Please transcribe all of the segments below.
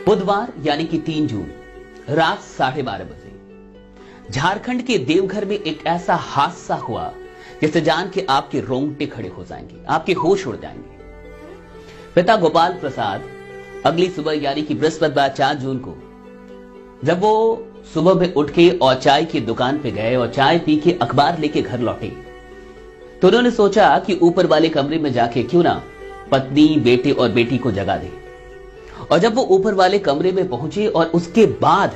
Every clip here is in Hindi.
बुधवार यानी कि 3 जून रात 12:30 बजे झारखंड के देवघर में एक ऐसा हादसा हुआ जिसे जान के आपके रोंगटे खड़े हो जाएंगे, आपके होश उड़ जाएंगे। पिता गोपाल प्रसाद अगली सुबह यानी कि बृहस्पतिवार 4 जून को जब वो सुबह में उठ के और चाय की दुकान पे गए और चाय पी के अखबार लेके घर लौटे तो उन्होंने सोचा कि ऊपर वाले कमरे में जाके क्यों ना पत्नी, बेटे और बेटी को जगा दे। और जब वो ऊपर वाले कमरे में पहुंचे और उसके बाद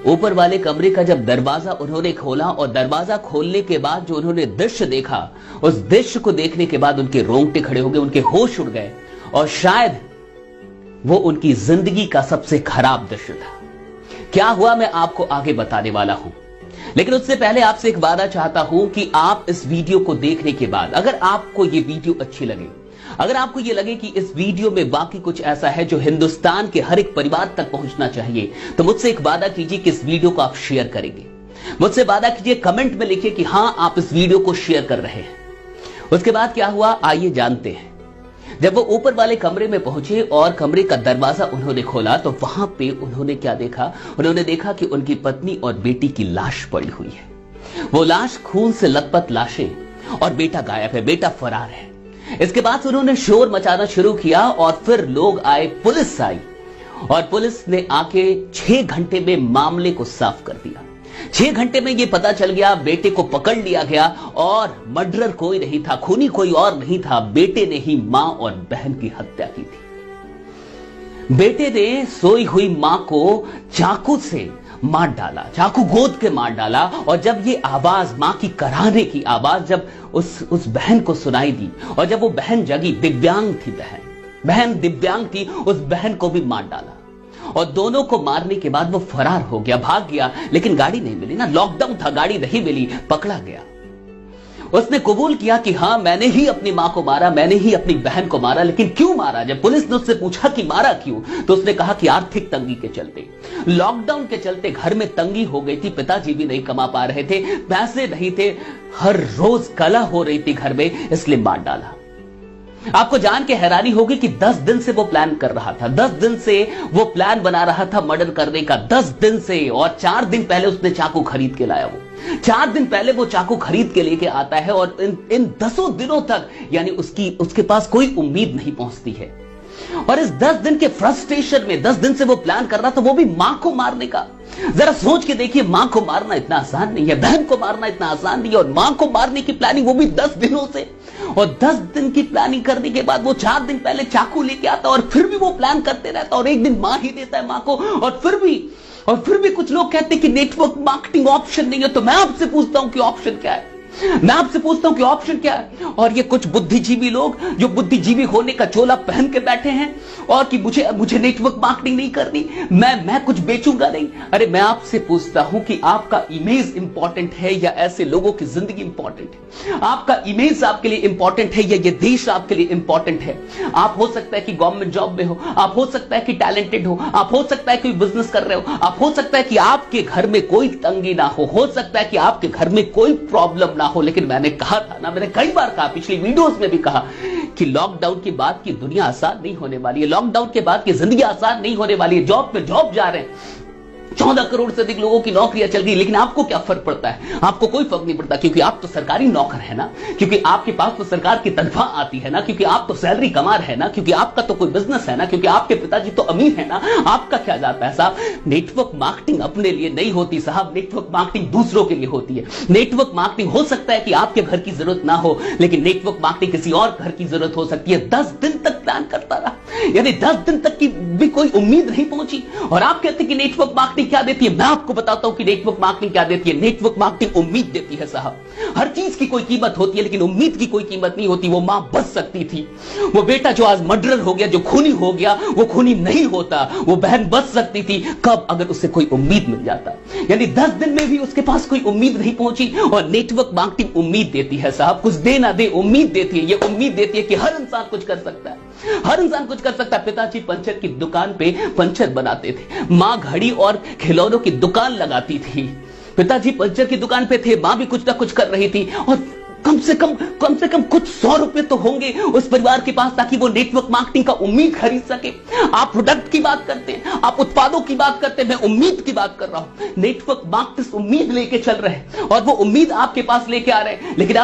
ऊपर वाले कमरे का जब दरवाजा उन्होंने खोला और दरवाजा खोलने के बाद जो उन्होंने दृश्य देखा, उस दृश्य को देखने के बाद उनके रोंगटे खड़े हो गए, उनके होश उड़ गए और शायद वो उनकी जिंदगी का सबसे खराब दृश्य था। क्या हुआ मैं आपको आगे बताने वाला हूं, लेकिन उससे पहले आपसे एक वादा चाहता हूं कि आप इस वीडियो को देखने के बाद अगर आपको ये वीडियो अच्छी लगे, अगर आपको ये लगे कि इस वीडियो में बाकी कुछ ऐसा है जो हिंदुस्तान के हर एक परिवार तक पहुंचना चाहिए, तो मुझसे एक वादा कीजिए कि इस वीडियो को आप शेयर करेंगे। मुझसे वादा कीजिए, कमेंट में लिखिए कि हां आप इस वीडियो को शेयर कर रहे हैं। उसके बाद क्या हुआ आइए जानते हैं। जब वो ऊपर वाले कमरे में पहुंचे और कमरे का दरवाजा उन्होंने खोला तो वहां पे उन्होंने क्या देखा, उन्होंने देखा कि उनकी पत्नी और बेटी की लाश पड़ी हुई है। वो लाश खून से लथपथ लाशें और बेटा गायब है, बेटा फरार है। इसके बाद उन्होंने शोर मचाना शुरू किया और फिर लोग आए, पुलिस आई और पुलिस ने आके 6 घंटे में मामले को साफ कर दिया। 6 घंटे में यह पता चल गया, बेटे को पकड़ लिया गया और मर्डरर कोई नहीं था, खूनी कोई और नहीं था, बेटे ने ही मां और बहन की हत्या की थी। बेटे ने सोई हुई मां को चाकू से मार डाला, चाकू गोद के मार डाला और जब ये आवाज मां की कराहने की आवाज जब उस बहन को सुनाई दी और जब वो बहन जगी, दिव्यांग थी बहन दिव्यांग थी, उस बहन को भी मार डाला और दोनों को मारने के बाद वो फरार हो गया, भाग गया, लेकिन गाड़ी नहीं मिली ना, लॉकडाउन था, गाड़ी नहीं मिली, पकड़ा गया। उसने कबूल किया कि हां मैंने ही अपनी मां को मारा, मैंने ही अपनी बहन को मारा, लेकिन क्यों मारा? जब पुलिस ने उससे पूछा कि मारा क्यों, तो उसने कहा कि आर्थिक तंगी के चलते, लॉकडाउन के चलते घर में तंगी हो गई थी, पिताजी भी नहीं कमा पा रहे थे, पैसे नहीं थे, हर रोज कलह हो रही थी घर में, इसलिए मार डाला। आपको जान के हैरानी होगी कि 10 दिन से वो प्लान कर रहा था, 10 दिन से वो प्लान बना रहा था मर्डर करने का, 10 दिन से। और 4 दिन पहले उसने चाकू खरीद के लाया। वो 4 दिन पहले वो चाकू खरीद के लेके आता है और इन 10 दिनों तक यानी उसके पास कोई उम्मीद नहीं पहुंचती है। और इस 10 दिन के फ्रस्ट्रेशन में 10 दिन से वो प्लान कर रहा था, वो भी मां को मारने का। जरा सोच के देखिए, मां को मारना इतना आसान नहीं है, बहन को मारना इतना आसान नहीं है, और मां को मारने की प्लानिंग वो भी 10 दिनों से। और 10 दिन की प्लानिंग करने के बाद वो 4 दिन पहले चाकू लेके आता और फिर भी वो प्लान करते रहता और एक दिन मार ही देता है मां को। और फिर भी कुछ लोग कहते हैं कि नेटवर्क मार्केटिंग ऑप्शन नहीं है। तो मैं आपसे पूछता हूं कि ऑप्शन क्या है? मैं आपसे पूछता हूं कि ऑप्शन क्या है? और ये कुछ बुद्धिजीवी लोग जो बुद्धिजीवी होने का चोला पहन के बैठे हैं और कि मुझे नेटवर्क मार्केटिंग नहीं करनी, मैं कुछ बेचूंगा नहीं। अरे मैं आपसे पूछता हूं कि आपका इमेज इंपॉर्टेंट है या ऐसे लोगों की जिंदगी इंपॉर्टेंट है? आपका इमेज आपके लिए इंपॉर्टेंट है या ये देश आपके लिए इंपॉर्टेंट है? आप हो सकता है कि गवर्नमेंट जॉब में हो, आप हो सकता है कि टैलेंटेड हो, आप हो सकता है कि बिजनेस कर रहे हो, आप हो सकता है कि आपके घर में कोई तंगी ना हो सकता है कि आपके घर में कोई प्रॉब्लम ना हो, लेकिन मैंने कहा था ना, मैंने कई बार कहा, पिछली वीडियोस में भी कहा कि लॉकडाउन के बाद की दुनिया आसान नहीं होने वाली है, लॉकडाउन के बाद की जिंदगी आसान नहीं होने वाली है। जॉब पे जॉब जा रहे हैं, 14 करोड़ से अधिक लोगों की नौकरियां चल रही, लेकिन आपको क्या फर्क पड़ता है? आपको कोई फर्क नहीं पड़ता, क्योंकि आप तो सरकारी नौकर है ना, क्योंकि आपके पास तो सरकार की तनख्वाह आती है ना, क्योंकि आप तो सैलरी कमा रहे हैं ना, क्योंकि आपका तो कोई बिजनेस है ना, क्योंकि आपके पिताजी तो अमीर है ना। आपका क्या जाता है साहब? नेटवर्क मार्केटिंग अपने लिए नहीं होती साहब, नेटवर्क मार्केटिंग दूसरों के लिए होती है। नेटवर्क मार्केटिंग हो सकता है कि आपके घर की जरूरत ना हो, लेकिन नेटवर्क मार्केटिंग किसी और घर की जरूरत हो सकती है। 10 दिन तक प्लान करता रहा, यानी 10 दिन तक की भी कोई उम्मीद नहीं पहुंची, और आप कहते हैं कि नेटवर्क मार्केटिंग क्या देती है? मैं आपको बताता हूं कि नेटवर्क मार्केटिंग क्या देती है। नेटवर्क मार्केटिंग उम्मीद देती है साहब। हर चीज की कोई कीमत होती है, लेकिन उम्मीद की कोई कीमत नहीं होती। वो मां बच सकती थी, वो बेटा जो आज मर्डरर हो गया, जो खूनी हो गया, वो खूनी नहीं होता। वो बहन बच सकती थी, कब? अगर उससे कोई उम्मीद मिल जाता। यानी 10 दिन में भी उसके पास कोई उम्मीद नहीं पहुंची, और नेटवर्क मार्केटिंग उम्मीद देती है साहब, कुछ दे ना दे उम्मीद देती है। ये उम्मीद देती है कि हर इंसान कुछ कर सकता है, हर इंसान कुछ कर सकता है। पिताजी पंचर की दुकान पे पंचर बनाते थे, मां घड़ी और खिलौनों की दुकान लगाती थी। पिताजी पंचर की दुकान पे थे, मां भी कुछ ना कुछ कर रही थी, और कम से कम कुछ 100 रुपए तो होंगे उस परिवार के पास, ताकि वो नेटवर्क मार्केटिंग का उम्मीद खरीद सके। आप प्रोडक्ट की बात करते हैं, आप उत्पादों की बात करते हैं, मैं उम्मीद की बात कर रहा हूं। नेटवर्क मार्केटर्स उम्मीद लेके चल रहे हैं और वो उम्मीद आपके पास लेके आ रहे हैं, लेकिन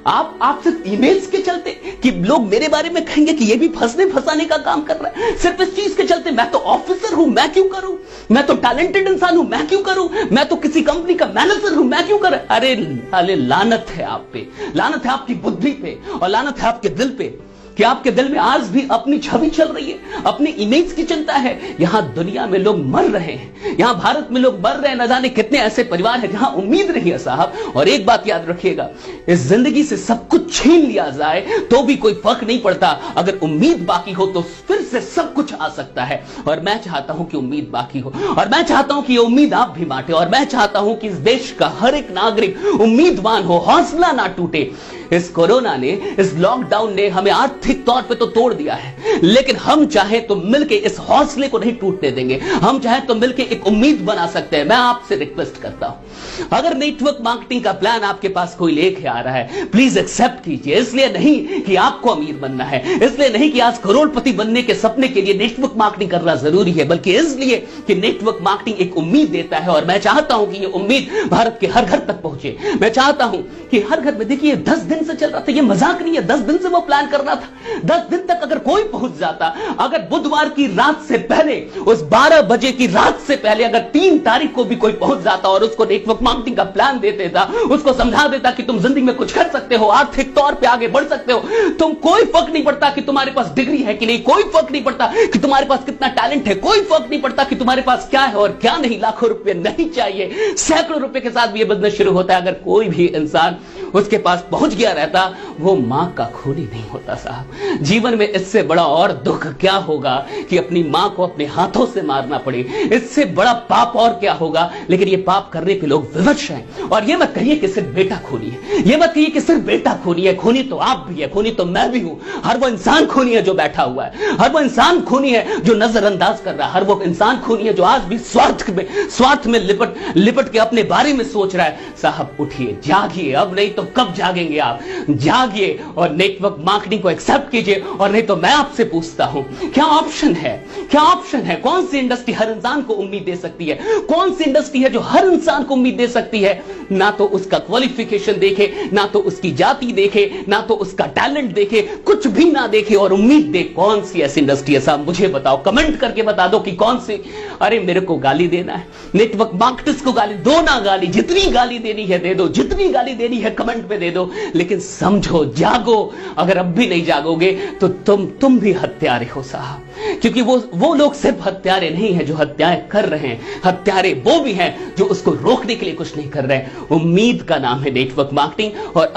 आप सिर्फ इमेज के चलते कि लोग मेरे बारे में कहेंगे कि ये भी फंसाने का काम कर रहा है, सिर्फ इस चीज के चलते मैं तो ऑफिसर हूं, मैं क्यों करूं, मैं तो टैलेंटेड इंसान हूं, मैं क्यों करूं, मैं तो किसी कंपनी का मैनेजर हूं, मैं क्यों करूं। अरे लानत है आप पे, लानत है आपकी बुद्धि पे और लानत है आपके दिल पे कि आपके दिल में आज भी अपनी छवि चल रही है, अपनी इमेज की चिंता है। यहां दुनिया में लोग मर रहे हैं, यहां भारत में लोग मर रहे हैं, न जाने कितने ऐसे परिवार हैं जहां उम्मीद नहीं है साहब। और एक बात याद रखिएगा, इस जिंदगी से सब कुछ छीन लिया जाए तो भी कोई फर्क नहीं पड़ता, अगर उम्मीद बाकी हो तो फिर से सब कुछ आ सकता है। और मैं चाहता हूं कि उम्मीद बाकी हो, और मैं चाहता हूं कि ये उम्मीद आप भी बांटे, और मैं चाहता हूं कि इस देश का हर एक नागरिक उम्मीदवान हो, हौसला ना टूटे। इस कोरोना ने, इस लॉकडाउन ने हमें आर्थिक तौर पे तो तोड़ दिया है, लेकिन हम चाहे तो मिलके इस हौसले को नहीं टूटने देंगे, हम चाहे तो मिलके एक उम्मीद बना सकते हैं। मैं आपसे रिक्वेस्ट करता हूं, अगर नेटवर्क मार्केटिंग का प्लान आपके पास कोई लेके आ रहा है, प्लीज एक्सेप्ट कीजिए। इसलिए नहीं कि आपको अमीर बनना है, इसलिए नहीं कि आज करोड़पति बनने के सपने के लिए नेटवर्क मार्केटिंग करना जरूरी है, बल्कि इसलिए कि नेटवर्क मार्केटिंग एक उम्मीद देता है। और मैं चाहता हूं कि यह उम्मीद भारत के हर घर तक पहुंचे। मैं चाहता हूं कि हर घर में, देखिए 10 दिन से चल रहा था, ये मजाक नहीं है, 10 दिन से वो प्लान करना था। 10 दिन तक अगर कोई पहुंच जाता, अगर बुधवार की रात से पहले, उस 12 बजे की रात से पहले अगर 3 तारीख को भी कोई पहुंच जाता और उसको नेटवर्क मार्केटिंग का प्लान दे देता, उसको समझा देता कि तुम जिंदगी में कुछ कर सकते हो, आर्थिक तौर पे आगे बढ़ सकते हो, तुम कोई फर्क नहीं पड़ता कि तुम्हारे पास डिग्री है कि नहीं, कोई फर्क नहीं पड़ता कि तुम्हारे पास कितना टैलेंट है, कोई फर्क नहीं पड़ता कि तुम्हारे पास क्या है और क्या नहीं, लाखों रुपए नहीं चाहिए, सैकड़ों रुपए के साथ भी ये बिजनेस शुरू होता है। अगर कोई भी इंसान उसके पास पहुंच गया रहता, वो मां का खूनी नहीं होता साहब। जीवन में इससे बड़ा और दुख क्या होगा कि अपनी मां को अपने हाथों से मारना पड़े, इससे बड़ा पाप और क्या होगा। लेकिन ये पाप करने पे लोग विवश हैं। और ये मत कहिए कि सिर्फ बेटा खूनी है, ये मत कहिए कि सिर्फ बेटा खूनी है, खूनी तो आप भी है, खूनी तो मैं भी हूं। हर वो इंसान खूनी है जो बैठा हुआ है, हर वो इंसान खूनी है जो नजरअंदाज कर रहा है, हर वो इंसान खूनी है जो आज भी स्वार्थ में लिपट के अपने बारे में सोच रहा है। साहब उठिए, जागिए, अब नहीं तो कब जागेंगे आप। जागिए और नेटवर्क मार्केटिंग को एक्सेप्ट कीजिए। और नहीं तो मैं आपसे पूछता हूं, क्या ऑप्शन है, क्या ऑप्शन है? कौन सी इंडस्ट्री हर इंसान को उम्मीद दे सकती है? कौन सी इंडस्ट्री है जो हर इंसान को उम्मीद दे सकती है? ना तो उसका क्वालिफिकेशन देखे, ना तो उसकी जाति देखे, ना तो उसका टैलेंट देखे, कुछ भी ना देखे और उम्मीद दे। कौन सी ऐसी इंडस्ट्री है साहब, मुझे बताओ, कमेंट करके बता दो कि कौन सी। अरे मेरे को गाली देना है, नेटवर्क मार्केटर्स को गाली दो ना, गाली जितनी गाली देनी है दे दो, जितनी गाली देनी है कमेंट पे दे दो, लेकिन समझो, जागो। अगर अब भी नहीं जागोगे तो तुम भी हत्यारे हो साहब। क्योंकि वो लोग सिर्फ हत्यारे नहीं है जो हत्याएं कर रहे हैं, हत्यारे वो भी हैं जो उसको रोकने के लिए कुछ नहीं कर रहे। उम्मीद का नाम है नेटवर्क मार्केटिंग। और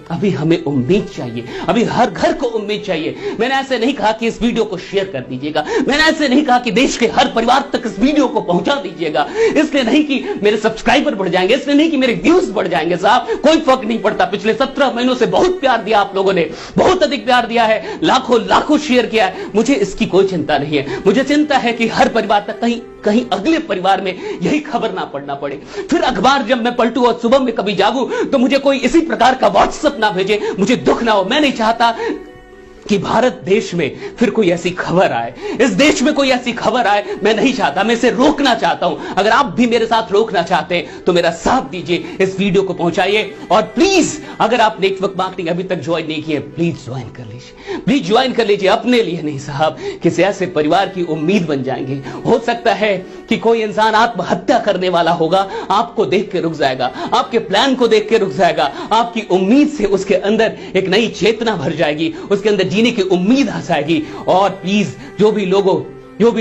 अभी हमें उम्मीद चाहिए, अभी हर घर को उम्मीद चाहिए। मैंने ऐसे नहीं कहा कि इस वीडियो को शेयर कर दीजिएगा, मैंने ऐसे नहीं कहा कि देश के हर परिवार तक इस वीडियो को पहुंचा दीजिएगा, इसलिए नहीं कि मेरे सब्सक्राइबर बढ़ जाएंगे, इसलिए नहीं कि मेरे व्यूज बढ़ जाएंगे साहब, कोई फर्क नहीं पड़ता। पिछले 17 महीनों से बहुत प्यार दिया आप लोगों ने, बहुत अधिक प्यार दिया है, लाखों शेयर किया है। मुझे इसकी कोई चिंता नहीं है। मुझे चिंता है कि हर परिवार तक कहीं अगले परिवार में यही खबर ना पड़ना पड़े। फिर अखबार जब मैं पलटू और सुबह में कभी जागूं तो मुझे कोई इसी प्रकार का व्हाट्सएप ना भेजे, मुझे दुख ना हो। मैं नहीं चाहता कि भारत देश में फिर कोई ऐसी खबर आए, इस देश में कोई ऐसी खबर आए, मैं नहीं चाहता, मैं इसे रोकना चाहता हूं। अगर आप भी मेरे साथ रोकना चाहते हैं तो मेरा साथ दीजिए, इस वीडियो को पहुंचाइए। और प्लीज अगर आप नेटवर्क मार्केटिंग अभी तक ज्वाइन नहीं किए, प्लीज ज्वाइन कर लीजिए, प्लीज ज्वाइन कर लीजिए। अपने लिए नहीं साहब, किसी ऐसे परिवार की उम्मीद बन जाएंगे। हो सकता है कि कोई इंसान आत्महत्या करने वाला होगा, आपको देख के रुक जाएगा, आपके प्लान को देख के रुक जाएगा, आपकी उम्मीद से उसके अंदर एक नई चेतना भर जाएगी, उसके अंदर जीने की उम्मीद आ जाएगी। और प्लीज जो भी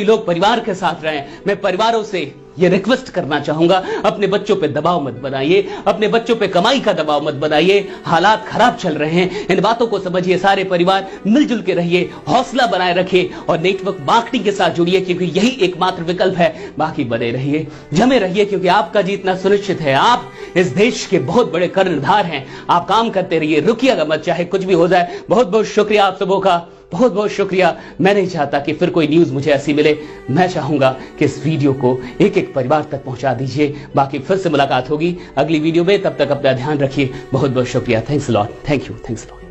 लोग परिवार के साथ रहे, मैं परिवारों से ये रिक्वेस्ट करना चाहूंगा, अपने बच्चों पे दबाव मत बनाइए, अपने बच्चों पे कमाई का दबाव मत बनाइए। हालात खराब चल रहे हैं, इन बातों को समझिए। सारे परिवार मिलजुल के रहिए, हौसला बनाए रखिए और नेटवर्क मार्केटिंग के साथ जुड़िए, क्योंकि यही एकमात्र विकल्प है। बाकी बने रहिए, जमे रहिए, क्योंकि आपका जीतना सुनिश्चित है। आप इस देश के बहुत बड़े कर्णधार हैं। आप काम करते रहिए, रुकिएगा मत, चाहे कुछ भी हो जाए। बहुत बहुत शुक्रिया आप सबों का। बहुत बहुत शुक्रिया। मैं नहीं चाहता कि फिर कोई न्यूज मुझे ऐसी मिले। मैं चाहूंगा कि इस वीडियो को एक एक परिवार तक पहुंचा दीजिए। बाकी फिर से मुलाकात होगी अगली वीडियो में, तब तक अपना ध्यान रखिए। बहुत बहुत शुक्रिया। Thanks lot. Thank you. Thanks lot.